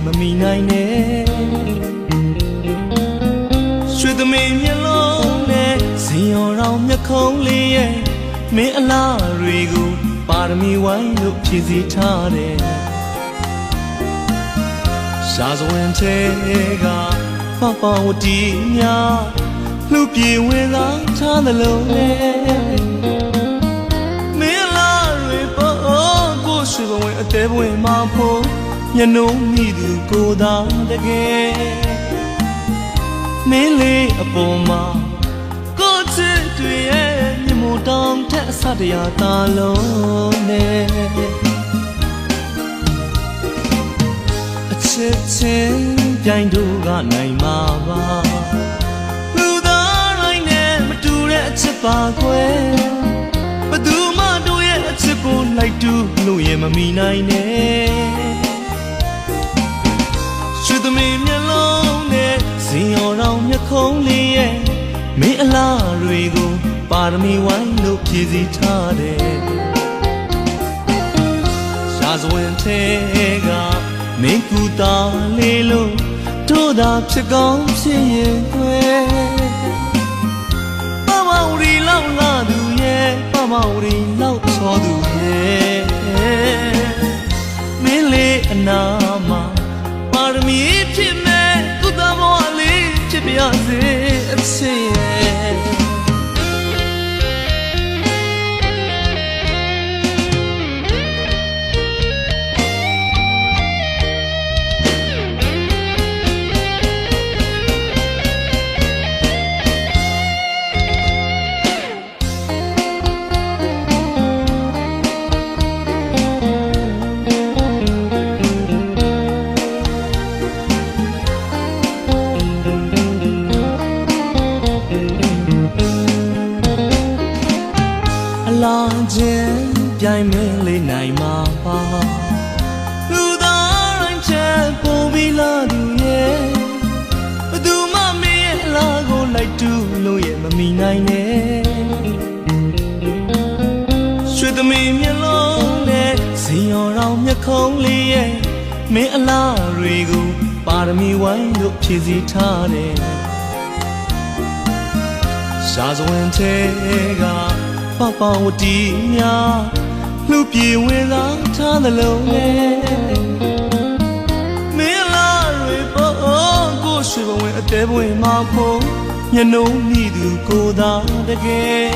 မမီနိုင်နဲ့ရွှေသမီးမျက်လုံးနဲ့ဇင်ရောင်ရောင်မျက်ခုံးလေးရဲ့မင်းအလားတွေကိုပါရမီဝိုင်းလို့ဖြည့်စည်းထားတယ်ရှားစွင်တဲ့ကပပဝတီများလှပြေဝင်လာထားသလုံးနဲ့မင်းအလားတွေပေါ်ကိုရွှေဘဝင်အသေးဘဝင်မှာဖို့ညနှုံးမိသူကိုသာတကယ်မင်းလေးအပေါ်မှာကိုချစ်တွေရဲ့မြမို့တောင်ထက်အစတရားသာလုံးနဲ့အချစ်ချင်းပြိုင်တို့ကနိုင်မှာပါလူသားတိုင်းနဲ့မတူတဲ့အချစ်ပါကွယ်ဘယ်သူမှတို့ရဲ့အချစ်ကိုလိုက်တူလို့ရင်မမီနိုင်နဲ့ရွှေသမီးမျက်လုံးနဲ့ဇင်ရောင်ရောင်မျက်ခုံးလေးရဲ့မင်းအလားတွေကိုပါရမီဝိုင်းလို့ဖြည့်စည်းထားတယ်ရှားစွင်တဲ့ကမင်းကူတာလေးလို့တို့သာဖြစ်ကောင်းဖြစ်ရင်ကွယ်ပမဝရီလောက်လာသူရဲ့ပမဝရီလောက်ချောသူရဲ့မင်းလေးအနာမှာပါရမီဖြစ်မဲ့ကုသမောလေးဖြစ်ပြစေအချစ်ရဲ့လာခြင်းပြိုင်မင်းလေးနိုင်မှာပါလူသားတိုင်းချက်ပုံပြီးလာသူရဲ့ဘယ်သူမှမင်းရဲ့အလားကိုလိုက်တူလို့ရဲ့မမီနိုင်နဲ့ရွှေသမီးမျက်လုံးနဲ့ဇင်ရောင်ရောင်မျက်ခုံးလေးရဲ့မင်းအလားတွေကိုပါရမီဝိုင်းလို့ဖြည့်စည်းထားတယ်ရှားစွင်တဲ့ကပပဝတီများလှပြေဝင်လာထားသလုံးနဲ့မင်းလားတွေပေါ်ကိုရွှေဘဝင်အသေးဘဝင်မှာဖို့ညနှုံးမိသူကိုသာတကယ်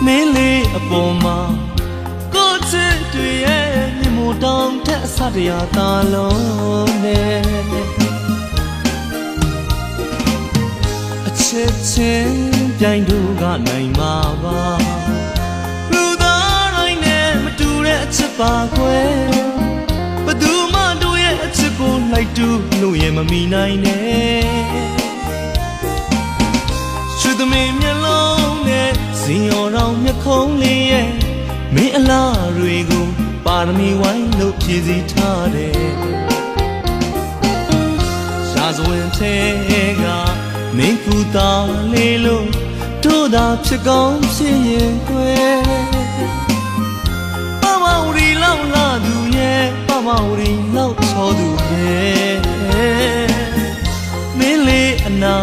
မင်းလေးအပေါ်မှာကိုချစ်တွေရဲ့မြမို့တောင်ထက်အစတရားသာလုံးနဲ့အချစ်ချင်းပြိုင်တို့ကနိုင်မှာပါလူသားတိုင်းနဲ့မတူတဲ့အချစ်ပါကွယ်ဘယ်သူမှတို့ရဲ့အချစ်ကိုလိုက်တူလို့ရင်မမီနိုင်နဲ့ရွှေသမီးမျက်လုံးနဲ့ဇင်ရောင်ရောင်မျက်ခုံးလေးရဲ့မင်းအလားတွေကိုပါရမီဝိုင်းလို့ဖြည့်စည်းထားတယ်ရှားစွင်တဲ့ကမင်းကူတာလေးလို့တို့သာဖြစ်ကောင်းဖြစ်ရင်ကွယ်ပမဝရီလောက်လာသူရဲ့ပမဝရီလောက်ချောသူရဲ့မင်းလေးအနာ